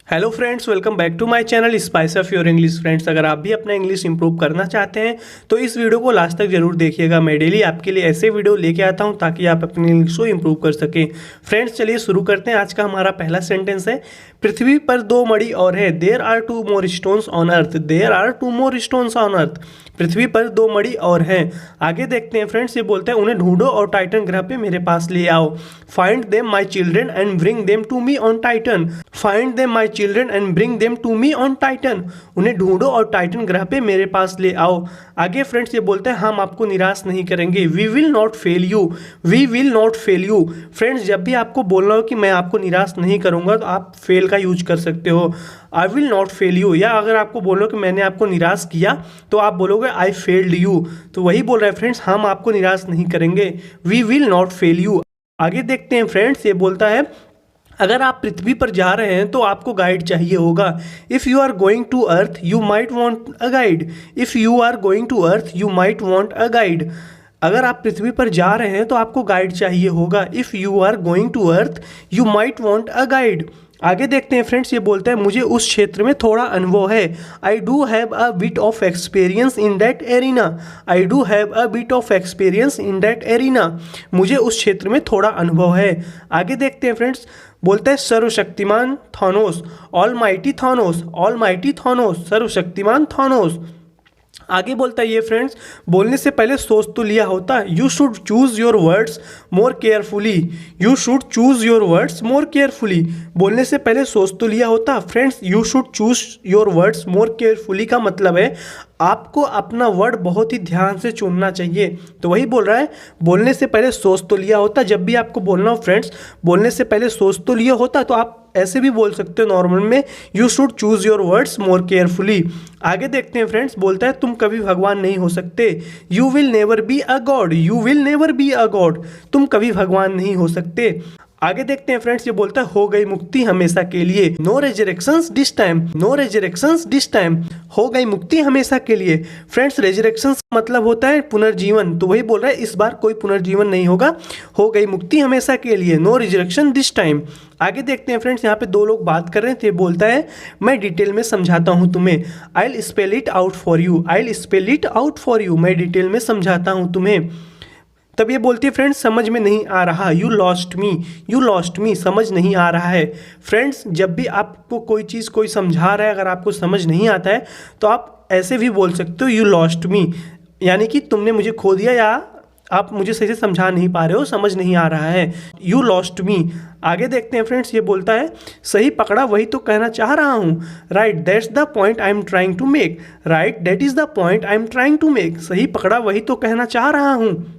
Hello friends, welcome back to my channel spice of your English. Friends, अगर आप भी अपना इंग्लिश इंप्रूव करना चाहते हैं तो इस वीडियो को लास्ट तक जरूर देखिएगा। मैं डेली आपके लिए ऐसे वीडियो लेके आता हूं ताकि आप अपनी इंग्लिश को इंप्रूव कर सकें। फ्रेंड्स, चलिए शुरू करते हैं। आज का हमारा पहला सेंटेंस है, पृथ्वी पर दो मणि और है। There are two more stones on earth. There are two more stones on earth. पृथ्वी पर दो मणि और हैं। आगे देखते हैं फ्रेंड्स, ये बोलते हैं, उन्हें ढूंढो और टाइटन ग्रह पे मेरे पास ले आओ। Find them my children and bring them to me on Titan. Find them my children and bring them to me on Titan. उन्हें ढूंढो और टाइटन ग्रह पे मेरे पास ले आओ। आगे फ्रेंड्स ये बोलते हैं, हम आपको निराश नहीं करेंगे। We will not fail you. We will not fail you. Friends, जब भी आपको बोलना हो कि मैं आपको निराश नहीं करूंगा तो आप फेल का यूज कर सकते हो, I will not fail you. या अगर आपको बोलो कि मैंने आपको निराश किया तो आप बोलोगे आई फेल्ड यू। तो वही बोल रहा है फ्रेंड्स, हम आपको निराश नहीं करेंगे। We will not fail you. आगे देखते हैं फ्रेंड्स, ये बोलता है, अगर आप पृथ्वी पर जा रहे हैं तो आपको गाइड चाहिए होगा। If you are going to Earth you might want a guide. If you are going to Earth you might want a guide. अगर आप पृथ्वी पर जा रहे हैं तो आपको गाइड चाहिए होगा। If you are going to Earth you might want a guide. आगे देखते हैं फ्रेंड्स, ये बोलते हैं, मुझे उस क्षेत्र में थोड़ा अनुभव है। I do have a bit of experience in that arena. I do have a bit of experience in that arena. मुझे उस क्षेत्र में थोड़ा अनुभव है। आगे देखते हैं फ्रेंड्स, बोलते हैं, सर्वशक्तिमान Thanos. All mighty Thanos. All mighty Thanos. सर्वशक्तिमान थानोस। आगे बोलता है ये फ्रेंड्स, बोलने से पहले सोच तो लिया होता। You should choose your words more carefully. You should choose your words more carefully. बोलने से पहले सोच तो लिया होता। Friends, you should choose your words more carefully का मतलब है आपको अपना वर्ड बहुत ही ध्यान से चुनना चाहिए। तो वही बोल रहा है, बोलने से पहले सोच तो लिया होता। जब भी आपको बोलना हो फ्रेंड्स, बोलने से पहले सोच तो लिया होता, तो आप ऐसे भी बोल सकते हो नॉर्मल में, you should choose your words more carefully. आगे देखते हैं फ्रेंड्स, बोलता है, तुम कभी भगवान नहीं हो सकते। You will never be a God. You will never be a God. तुम कभी भगवान नहीं हो सकते। आगे देखते हैं फ्रेंड्स, ये बोलता है, हो गई मुक्ति हमेशा के लिए। No resurrections this time. No resurrections this time. हो गई मुक्ति हमेशा के लिए। फ्रेंड्स, रेजरेक्शंस मतलब होता है पुनर्जीवन। तो वही बोल रहा है, इस बार कोई पुनर्जीवन नहीं होगा। हो गई मुक्ति हमेशा के लिए। No resurrection this time. आगे देखते हैं फ्रेंड्स, यहाँ पे दो लोग बात कर रहे थे। बोलता है, मैं डिटेल में समझाता हूँ तुम्हें। I will spell it out for you. I will spell it out for you. मैं डिटेल में समझाता हूँ तुम्हें। तब ये बोलती है, फ्रेंड्स समझ में नहीं आ रहा। You lost me. You lost me. समझ नहीं आ रहा है। फ्रेंड्स, जब भी आपको कोई चीज़ कोई समझा रहा है, अगर आपको समझ नहीं आता है तो आप ऐसे भी बोल सकते हो, यू लॉस्ट मी, यानी कि तुमने मुझे खो दिया, या आप मुझे सही से समझा नहीं पा रहे हो, समझ नहीं आ रहा है। यू लॉस्ट मी। आगे देखते हैं फ्रेंड्स, ये बोलता है, सही पकड़ा, वही तो कहना चाह रहा हूँ। Right that's the point I am trying to make. Right that is the point I am trying to make. सही पकड़ा, वही तो कहना चाह रहा हूँ।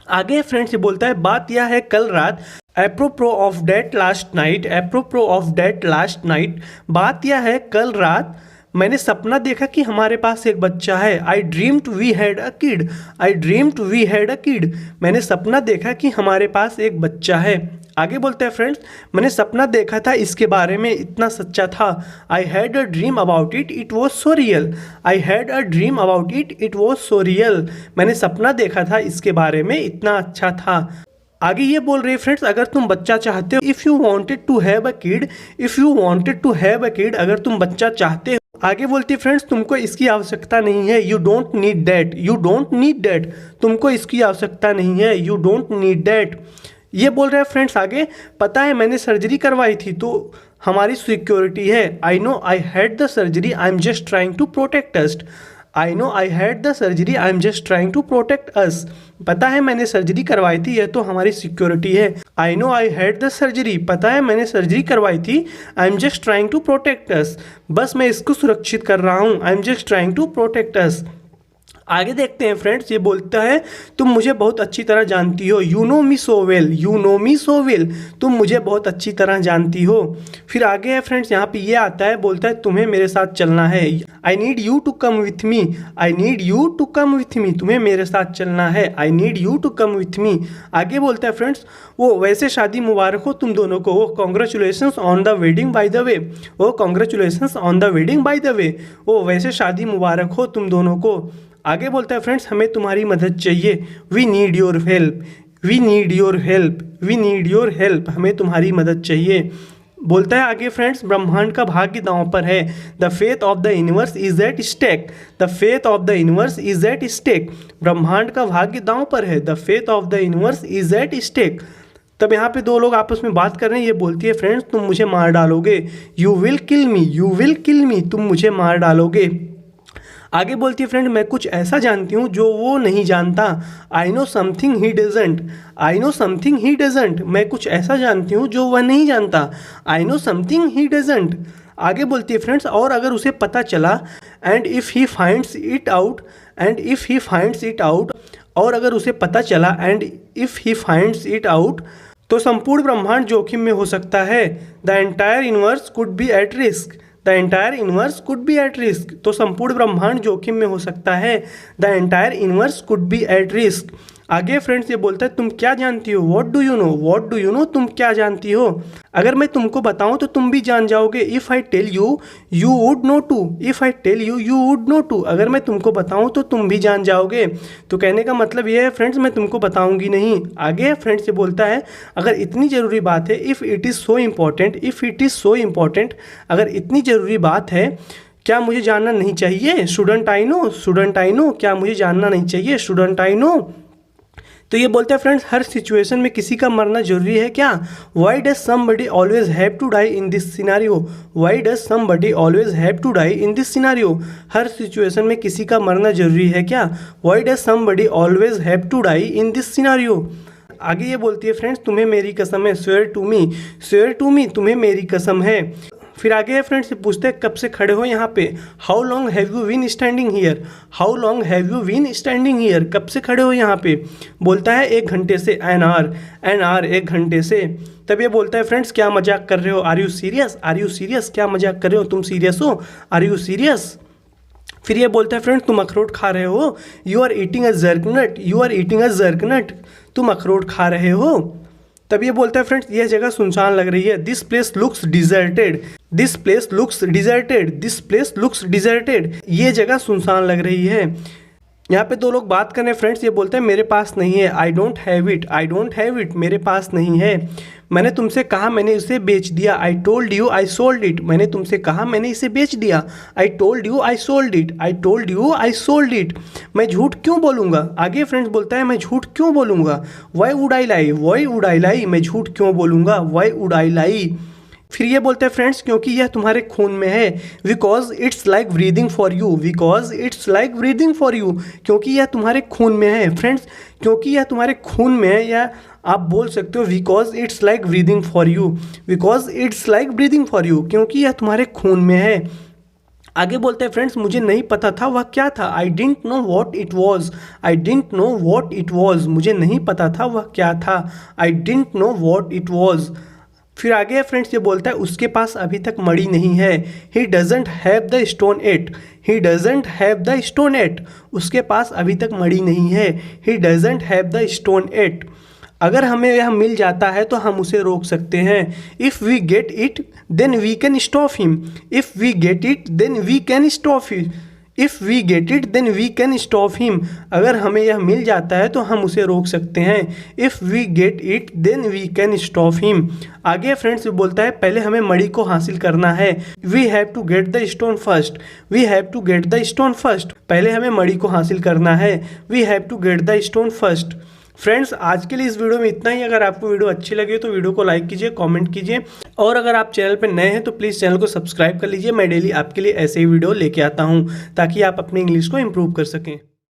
आगे फ्रेंड्स ये बोलता है, बात यह है, कल रात, apropos of date last night. Apropos of date last night. बात यह है, कल रात मैंने सपना देखा कि हमारे पास एक बच्चा है। I dreamed we had a kid. I dreamed we had a kid. मैंने सपना देखा कि हमारे पास एक बच्चा है। आगे बोलते हैं फ्रेंड्स, मैंने सपना देखा था, इसके बारे में इतना सच्चा था। I had a dream about it, it was so real. I had a dream about it, it was so real. मैंने सपना देखा था, इसके बारे में इतना अच्छा था। आगे ये बोल रहे हैं फ्रेंड्स, अगर तुम बच्चा चाहते हो, if you wanted to have a kid. If you wanted to have a kid. अगर तुम बच्चा चाहते हो। आगे बोलती है फ्रेंड्स, तुमको इसकी आवश्यकता नहीं है। You don't need that. You don't need that. तुमको इसकी आवश्यकता नहीं है। You don't need that. ये बोल रहे हैं फ्रेंड्स आगे, पता है मैंने सर्जरी करवाई थी तो हमारी सिक्योरिटी है। I know I had the surgery, I am just trying to protect us. I know I had the surgery, I am just trying to protect us. पता है मैंने सर्जरी करवाई थी, यह तो हमारी सिक्योरिटी है। I know I had the surgery. पता है मैंने सर्जरी करवाई थी, I am just trying to protect us. बस मैं इसको सुरक्षित कर रहा हूँ। I am just trying to protect us. आगे देखते हैं फ्रेंड्स, ये बोलता है, तुम मुझे बहुत अच्छी तरह जानती हो। You know me so well. You know me so well. तुम मुझे बहुत अच्छी तरह जानती हो। फिर आगे है फ्रेंड्स, यहाँ पे ये आता है, बोलता है, तुम्हें मेरे साथ चलना है। I need you to come with me. I need you to come with me. तुम्हें मेरे साथ चलना है। I need you to come with me. आगे बोलता है फ्रेंड्स, वो वैसे शादी मुबारक हो तुम दोनों को। वो congratulations on the wedding by the way. वो congratulations on the wedding by the way. वो वैसे शादी मुबारक हो तुम दोनों को। आगे बोलता है फ्रेंड्स, हमें तुम्हारी मदद चाहिए। We need your help. We need your help. We need your help. हमें तुम्हारी मदद चाहिए। बोलता है आगे फ्रेंड्स, ब्रह्मांड का भाग्य दांव पर है। The faith of the universe is at stake. The faith of the universe is at stake. ब्रह्मांड का भाग्य दांव पर है। The faith of the universe is at stake. तब यहाँ पे दो लोग आपस में बात कर रहे हैं। ये बोलती है फ्रेंड्स, तुम मुझे मार डालोगे। You will kill me, you will kill me, तुम मुझे मार डालोगे। आगे बोलती है फ्रेंड, मैं कुछ ऐसा जानती हूँ जो वो नहीं जानता। I know something he doesn't. I know something he doesn't, मैं कुछ ऐसा जानती हूँ जो वह नहीं जानता। I know something he doesn't. आगे बोलती है फ्रेंड्स, और अगर उसे पता चला, and if he finds it out, and if he finds it out, और अगर उसे पता चला, and if he finds it out, तो संपूर्ण ब्रह्मांड जोखिम में हो सकता है। The entire universe could be at risk. The entire universe could be at risk, तो संपूर्ण ब्रह्मांड जोखिम में हो सकता है। The entire universe could be at risk. आगे फ्रेंड्स ये बोलता है, तुम क्या जानती हो। What do you know, what do you know, तुम क्या जानती हो। अगर मैं तुमको बताऊं तो तुम भी जान जाओगे। If I tell you, you would know too. If I tell you, you would know too, अगर मैं तुमको बताऊं तो तुम भी जान जाओगे। तो कहने का मतलब ये है फ्रेंड्स, मैं तुमको बताऊंगी नहीं। आगे फ्रेंड्स ये बोलता है, अगर इतनी ज़रूरी बात है, if it is so important, if it is so important, अगर इतनी ज़रूरी बात है, क्या मुझे जानना नहीं चाहिए। Shouldn't I know, shouldn't I know, क्या मुझे जानना नहीं चाहिए। Shouldn't I know. तो ये बोलते हैं फ्रेंड्स, हर सिचुएशन में किसी का मरना जरूरी है क्या। Why does somebody always have to die in this scenario. Why does somebody always have to die in this scenario, हर सिचुएशन में किसी का मरना जरूरी है क्या। Why does somebody always have to die in this scenario. आगे ये बोलती है फ्रेंड्स, तुम्हें मेरी कसम है। Swear to me, swear to me, तुम्हें मेरी कसम है। फिर आगे है फ्रेंड्स, पूछते हैं कब से खड़े हो यहाँ पे। How long have you been standing here. How long have you been standing here, कब से खड़े हो यहाँ पे। बोलता है 1 घंटे से। एन आवर, एन आवर, 1 घंटे से। तब ये बोलता है फ्रेंड्स, क्या मजाक कर रहे हो। Are you serious, are you serious, क्या मजाक कर रहे हो, तुम सीरियस हो। Are you serious. फिर ये बोलता है फ्रेंड्स, तुम अखरोट खा रहे हो। You are eating a jerknut, you are eating a jerknut, तुम अखरोट खा रहे हो। तब ये बोलता है फ्रेंड्स, यह जगह सुनसान लग रही है। This place looks deserted, this place looks deserted, this place looks deserted, ये जगह सुनसान लग रही है। यहाँ पे दो लोग बात कर रहे हैं फ्रेंड्स। ये बोलते हैं मेरे पास नहीं है। I don't have it, I don't have it, मेरे पास नहीं है। मैंने तुमसे कहा, मैंने इसे बेच दिया। I told you I sold it, मैंने तुमसे कहा, मैंने इसे बेच दिया। I told you I sold it, I told you I sold it, मैं झूठ क्यों बोलूँगा। आगे फ्रेंड्स बोलता है, मैं झूठ क्यों बोलूँगा। Why would I lie, why would I lie, मैं झूठ क्यों बोलूँगा। Why would I lie. फिर ये बोलते हैं फ्रेंड्स, क्योंकि यह तुम्हारे खून में है। Because it's like breathing for you, because it's like breathing for you, क्योंकि यह तुम्हारे खून में है। फ्रेंड्स, क्योंकि यह तुम्हारे खून में है, या आप बोल सकते हो because it's like breathing for you, because it's like breathing for you, क्योंकि यह तुम्हारे खून में है। आगे बोलते हैं फ्रेंड्स, मुझे नहीं पता था वह क्या था। I didn't know what it was, I didn't know what it was, मुझे नहीं पता था वह क्या था। I didn't know what it was. फिर आगे फ्रेंड्स ये बोलता है, उसके पास अभी तक मणि नहीं है। He doesn't have the stone eight, he doesn't have the stone eight, उसके पास अभी तक मणि नहीं है। He doesn't have the stone eight, अगर हमें यह मिल जाता है तो हम उसे रोक सकते हैं। If we get it then we can stop him, if we get it then we can stop him, if we get it then we can stop him, अगर हमें यह मिल जाता है तो हम उसे रोक सकते हैं। If we get it then we can stop him. आगे फ्रेंड्स बोलता है, पहले हमें मणि को हासिल करना है। We have to get the stone first, we have to get the stone first, पहले हमें मणि को हासिल करना है। We have to get the stone first. Friends, आज के लिए इस वीडियो में इतना ही। अगर आपको वीडियो अच्छी लगे तो वीडियो को लाइक कीजिए, कमेंट कीजिए, और अगर आप चैनल पर नए हैं तो प्लीज़ चैनल को सब्सक्राइब कर लीजिए। मैं डेली आपके लिए ऐसे ही वीडियो लेके आता हूं ताकि आप अपनी इंग्लिश को इम्प्रूव कर सकें।